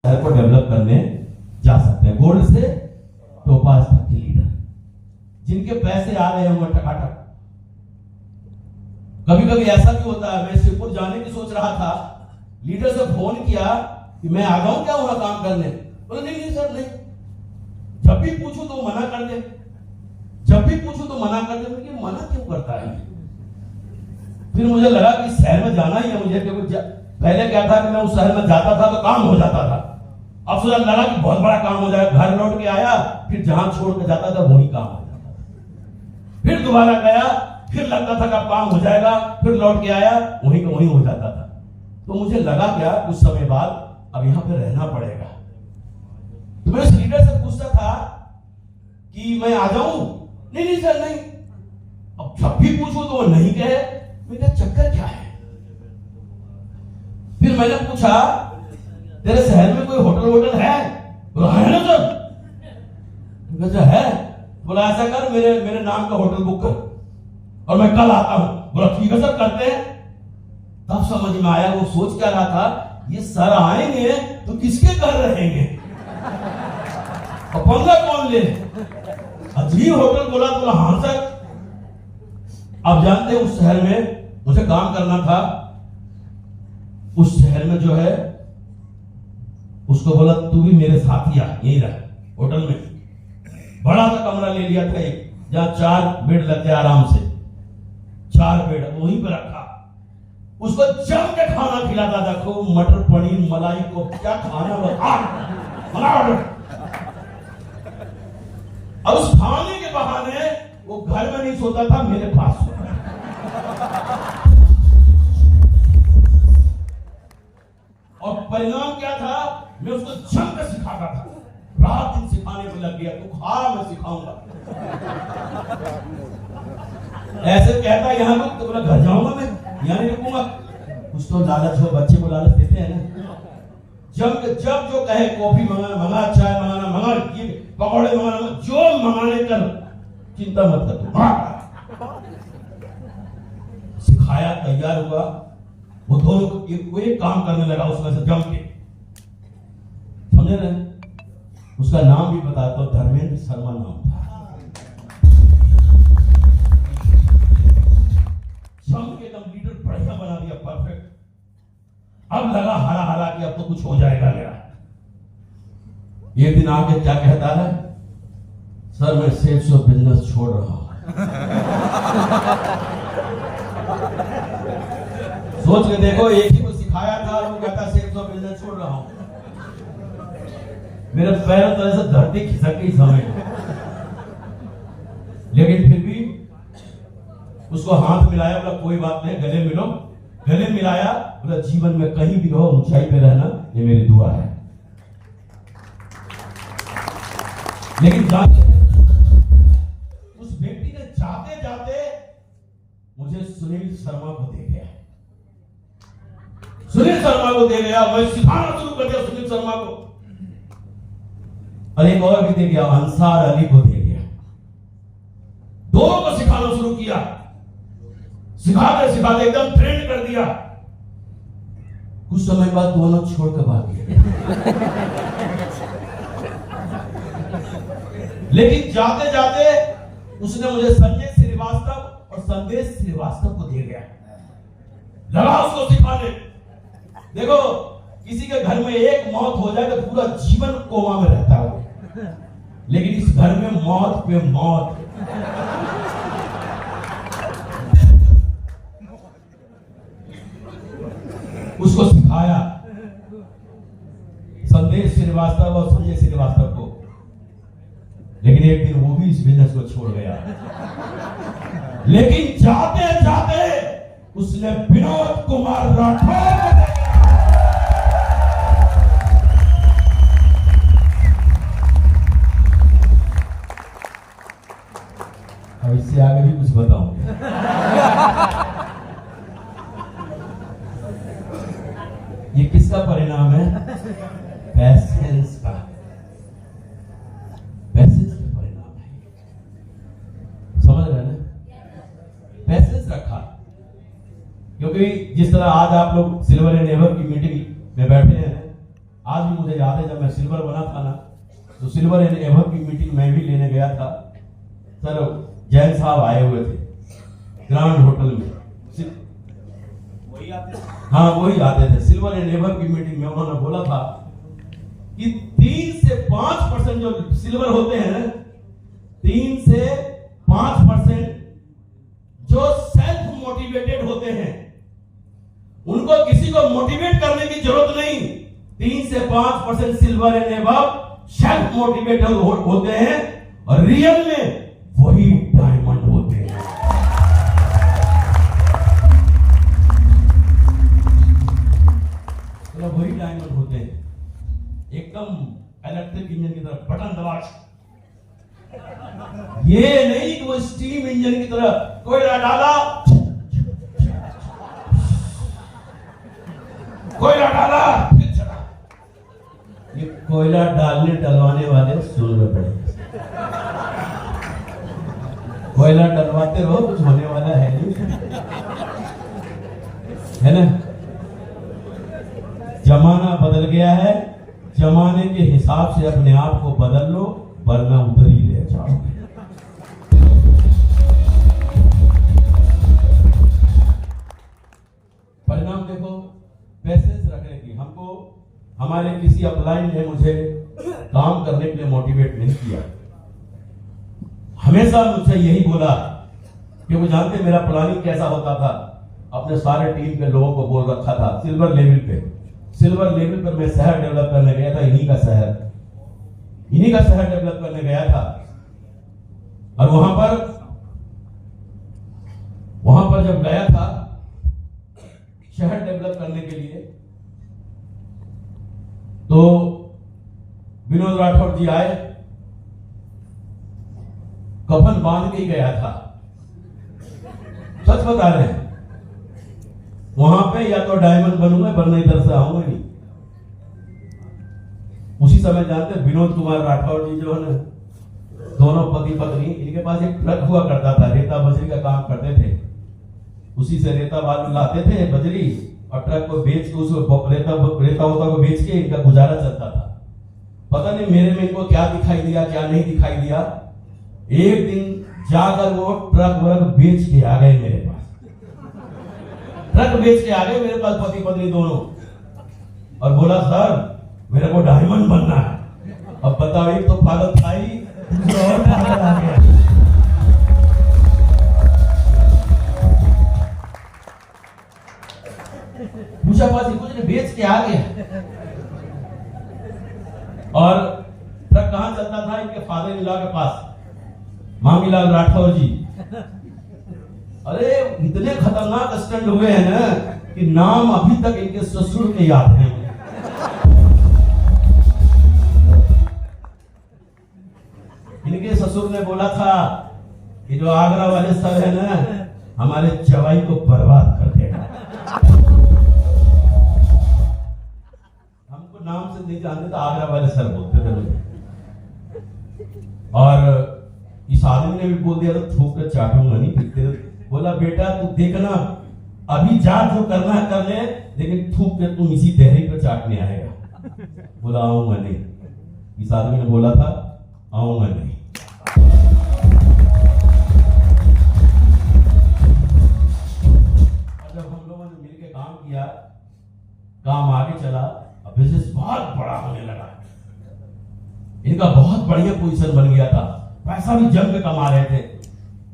शहर को डेवलप करने जा सकते हैं। गोल्ड से टोपाज तक के लीडर जिनके पैसे आ रहे होंगे टकाटक। कभी कभी ऐसा भी होता है, मैं शिवपुर जाने की सोच रहा था, लीडर से फोन किया कि मैं आ जाऊं क्या वहां काम करने, बोले नहीं नहीं सर नहीं। जब भी पूछूं तो मना कर दे, जब भी पूछूं तो मना कर दे। मुझे मना क्यों करता है? फिर मुझे लगा कि शहर में जाना ही है मुझे, क्योंकि पहले क्या था कि मैं उस शहर में जाता था तो काम हो जाता था। अब सुना लगा कि बहुत बड़ा काम हो जाएगा, घर लौट के आया, फिर जहां छोड़ के जाता था वही काम हो जाता था। फिर दोबारा गया, फिर लगता था कि काम हो जाएगा, फिर लौट के आया, वही का वही हो जाता था। तो मुझे लगा क्या कुछ समय बाद अब यहां पे रहना पड़ेगा। तो मैं उस लीडर से पूछता था कि मैं आ जाऊं, नहीं नहीं सर नहीं। अब जब भी पूछूं तो वो नहीं कहे, मेरा चक्कर क्या है? फिर मैंने पूछा तेरे शहर में कोई होटल वोटल है? बोला है ना सर। वैसे है? बोला ऐसा कर, मेरे नाम का होटल बुक कर और मैं कल आता हूं। बोला ठीक है सर करते हैं। तब समझ में आया वो सोच क्या रहा था, ये सर आएंगे तो किसके घर रहेंगे और पंगा कौन ले? अजीब होटल बोला तो बोला हाँ सर। आप जानते हैं उस शहर में मुझे काम करना था, उस शहर में जो है उसको बोला तू भी मेरे साथ ही आ, यही रह होटल में। बड़ा सा कमरा ले लिया था एक, जहां 4 बेड लगते आराम से, 4 बेड वहीं पे रखा। उसको जम के खाना खिलाता था, खूब मटर पनीर मलाई को क्या खाना बता। और उस खाने के बहाने वो घर में नहीं सोता था, मेरे पास सोता था। और परिणाम क्या था, मैं उसको जम के सिखाता था, रात दिन सिखाने को लग गया, तू खा मैं सिखाऊंगा। ऐसे कहता यहाँ रुक, तो बोला घर जाऊंगा मैं, यहाँ नहीं रुकूंगा। कुछ तो लालच हो, बच्चे को लालच देते हैं ना। जब जो कहे कॉफी मंगा, चाय मंगाना मंगा, पकौड़े मंगाना, जो मंगाने कर, चिंता मत कर तू। सिखाया, तैयार हुआ, वो दोनों को एक काम करने लगा उसमें से जम के, समझे ना? उसका नाम भी बताता हूं, धर्मेंद्र शर्मा नाम था। जम के एकदम लीडर बढ़िया बना दिया, परफेक्ट। अब लगा हरा हरा कि अब तो कुछ हो जाएगा मेरा। एक दिन आके क्या कहता है, सर मैं सेल्स ऑफ बिजनेस छोड़ रहा हूं। सोच के देखो, एक ही को सिखाया था और वो कहता सेल्स ऑफ बिजनेस छोड़ रहा हूं। मेरे पैरों तरह से धरती खिसक गई समय, लेकिन फिर भी उसको हाथ मिलाया, बोला कोई बात नहीं, गले मिलो। गले मिलाया, बोला जीवन में कहीं भी रहो ऊंचाई पे रहना, ये मेरी दुआ है। लेकिन उस व्यक्ति ने जाते जाते मुझे सुनील शर्मा को दे गया, सुनील शर्मा को दे गया। मैं सिखाना शुरू कर दिया सुनील शर्मा को, और एक और भी दे गया, अंसार अली को दे गया। दोनों को सिखाना शुरू किया, सिखाते सिखाते एकदम ट्रेंड कर दिया। कुछ समय बाद दोनों छोड़ कर भाग गए। लेकिन जाते जाते उसने मुझे संजय श्रीवास्तव और संदेश श्रीवास्तव को दे गया, लगा उसको सिखाने। देखो किसी के घर में एक मौत हो जाए तो पूरा जीवन कोमा में रहता है, लेकिन इस घर में मौत पे मौत। उसको सिखाया, संदेश श्रीवास्तव और संजय श्रीवास्तव को। लेकिन एक दिन वो भी इस बिजनेस को छोड़ गया। लेकिन जाते जाते उसने विनोद कुमार राठौर को देखा। अब इससे आगे भी कुछ बताऊंगा। ये किसका परिणाम है? पैसेंस का, पैसेंस का परिणाम है। समझ रहे ना? पैसेंस रखा, क्योंकि जिस तरह आज आप लोग सिल्वर एंड एवर की मीटिंग में बैठे हैं, आज भी मुझे याद है जब मैं सिल्वर बना था ना, तो सिल्वर एंड एवर की मीटिंग मैं भी लेने गया था। सर जैन साहब आए हुए थे ग्रांड होटल में, वही आते थे? हाँ वही आते थे। सिल्वर एंड एवर की मीटिंग में उन्होंने बोला था कि 3 से 5% जो सिल्वर होते हैं, 3 से 5% जो सेल्फ मोटिवेटेड होते हैं, उनको किसी को मोटिवेट करने की जरूरत नहीं। 3 से 5% silver and above self motivated होते हैं और रियल में वही डायमंड होते हैं। तो वही डायमंड होते हैं, एकदम इलेक्ट्रिक इंजन की तरह बटन दबा। ये नहीं कि वो स्टीम इंजन की तरह कोयला डाला, कोयला डाला फिर चला। ये कोयला डालने डलवाने वाले सुन रहे पड़े। कोयला डलवाते रहो, कुछ होने वाला है नहीं, है ना। जमाना बदल गया है, जमाने के हिसाब से अपने आप को बदल लो, वरना उधर ही ले जाओगे। परिणाम देखो, पैसेंस रखने की। हमको हमारे किसी अपलाइन ने मुझे काम करने के लिए मोटिवेट नहीं किया, हमेशा मुझसे यही बोला कि वो जानते मेरा प्लानिंग कैसा होता था। अपने सारे टीम के लोगों को बोल रखा था सिल्वर लेवल पर मैं शहर डेवलप करने गया था, इन्हीं का शहर डेवलप करने गया था। और वहां पर जब गया था शहर डेवलप करने के लिए, तो विनोद राठौर जी आए, कफन बांध के ही गया था, सच बता रहे हैं। वहां पे या तो डायमंड बनूंगा वरना इधर से आऊंगा नहीं। उसी समय जानते विनोद कुमार राठौर जी जो है ना, दोनों पति पत्नी, इनके पास एक ट्रक हुआ करता था, रेता बजरी का काम करते थे। उसी से रेता बालू लाते थे, बजरी, और ट्रक को बेच के उस रेता को बेच के इनका गुजारा चलता था। पता नहीं मेरे में इनको क्या दिखाई दिया, क्या नहीं दिखाई दिया। एक दिन जाकर वो ट्रक वर्क बेच के आ गए मेरे पास, पति पत्नी दोनों, और बोला सर मेरे को डायमंड बनना है। अब बताओ, एक तो पागल था ही, दूसरा और पागल आ गया। पूछा पास कुछ ने बेच के आ गया। और ट्रक कहां चलता था? इनके फादर इन लॉ के पास, मांगीलाल राठौर जी। अरे इतने खतरनाक स्टंट हुए हैं ना कि नाम अभी तक इनके ससुर के याद हैं। इनके ससुर ने बोला था कि जो आगरा वाले सर है ना, हमारे जवाई को बर्बाद कर देगा। हमको नाम से नहीं जानते तो आगरा वाले सर बोलते थे। और इस आदमी ने भी बोल दिया तो थूक कर चाटूंगा नहीं। बोला बेटा तू देखना, अभी जा जो करना है कर ले, लेकिन थूक के तुम इसी देहरी पर चाटने आएगा। बोला आऊंगा नहीं। इस आदमी ने बोला था आऊंगा नहीं। और जब हम लोगों ने मिलकर काम किया, काम आगे चला, अब बिजनेस बहुत बड़ा होने लगा। इनका बहुत बढ़िया पोजीशन बन गया था, पैसा भी जम के कमा रहे थे।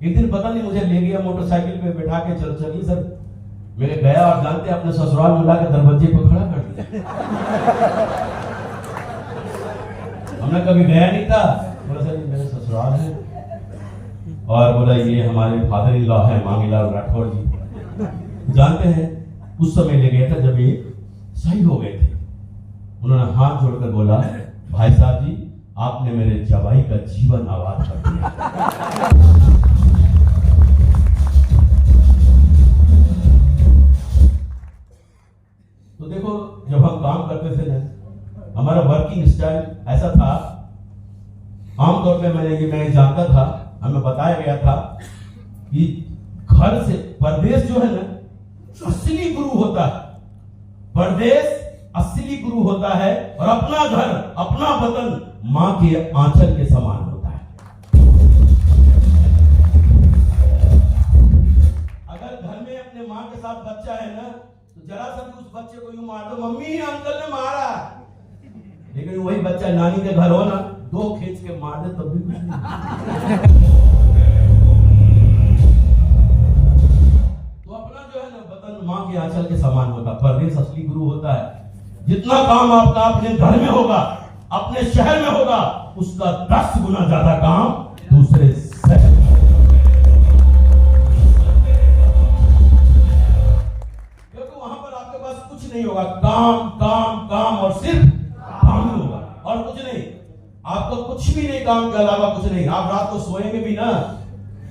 एक दिन पता नहीं मुझे ले गया मोटरसाइकिल पे बैठा के, चलो चलिए सर। मेरे गया और जानते अपने ससुराल मिला के दरवाजे पर खड़ा कर दिया। हमने कभी गया नहीं था। बोला सर ये मेरे ससुराल है, और बोला ये हमारे फादर इन लॉ है मांगीलाल राठौर जी। जानते हैं उस समय ले गया था जब ये सही हो गए थे। उन्होंने हाथ जोड़कर बोला भाई साहब जी आपने मेरे जवाई का जीवन आबाद कर दिया। तो देखो जब हम काम करते थे ना, हमारा वर्किंग स्टाइल ऐसा था। आमतौर पे मैं जानता था, हमें बताया गया था कि घर से परदेश जो है ना, असली गुरु होता है। परदेश असली गुरु होता है और अपना घर, अपना वतन मां के आंचल के समान होता है। अगर घर में अपने मां के साथ बच्चा है ना, तो जरा सा भी उस बच्चे को यूं मार दो, मम्मी अंकल ने मारा, लेकिन वही बच्चा नानी के घर हो ना, दो खींच के मार दे तब भी कुछ नहीं। तो अपना जो है ना वतन मां के आंचल के समान होता, परदेश असली गुरु होता है। जितना काम आपका अपने घर में होगा, अपने शहर में होगा, उसका 10 गुना ज्यादा काम दूसरे शहर में। क्योंकि वहां पर आपके पास कुछ नहीं होगा, काम काम काम और सिर्फ काम ही होगा और कुछ नहीं। आपको कुछ भी नहीं, काम के अलावा कुछ नहीं। आप रात को सोएंगे भी ना,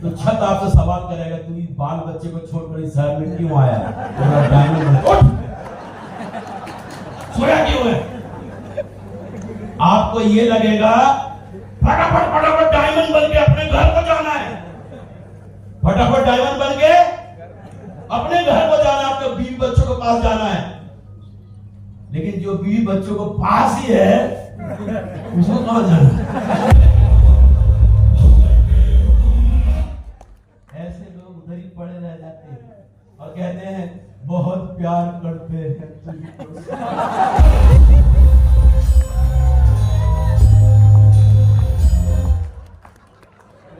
तो छत आपसे सवाल करेगा, तू इस बाल बच्चे को छोड़कर इस शहर में क्यों आया? सोया क्यों है? आपको ये लगेगा फटाफट फटाफट डायमंड बन के अपने घर को जाना है, फटाफट डायमंड बन के अपने घर को जाना है, आपके बीवी बच्चों के पास जाना है। लेकिन जो बीवी बच्चों को पास ही है, उसको कहां जाना है? ऐसे लोग उधर ही पड़े रह जाते हैं और कहते हैं बहुत प्यार करते हैं।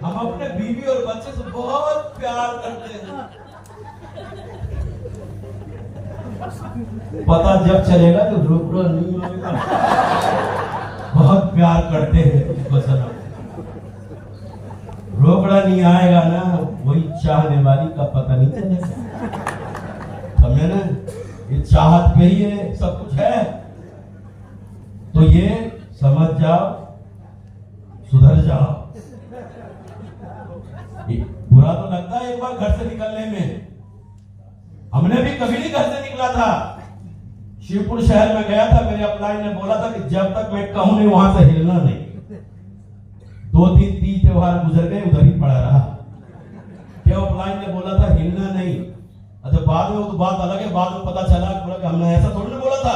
हम अपने बीवी और बच्चे से बहुत प्यार करते हैं, पता जब चलेगा तो रोकना नहीं होगा। बहुत प्यार करते हैं तुझको सनम, रोकड़ा नहीं आएगा ना, वही चाहने वाली का पता नहीं चलेगा। समझे ना? ये चाहत पे ही है, सब कुछ है। तो ये समझ जाओ, सुधर जाओ। बुरा तो लगता है एक बार घर से निकलने में। हमने भी कभी नहीं घर से निकला था। शिवपुर शहर में गया था, मेरे अपलाइन ने बोला था कि जब तक मैं कहूं नहीं वहां से हिलना नहीं। 2-3 तीज त्योहार गुजर गए, उधर ही पड़ा रहा। क्या अपलाइन ने बोला था हिलना नहीं? अच्छा, बाद में वो तो बात अलग है, बाद में पता चला बोला कि हमने ऐसा थोड़ी ना बोला था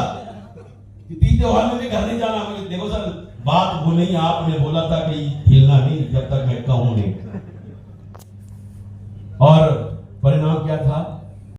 कि तीज त्योहार में भी घर नहीं जाना। देखो सर, बात वो नहीं, आपने बोला था कि हिलना नहीं जब तक मैं कहूं नहीं। और परिणाम क्या था?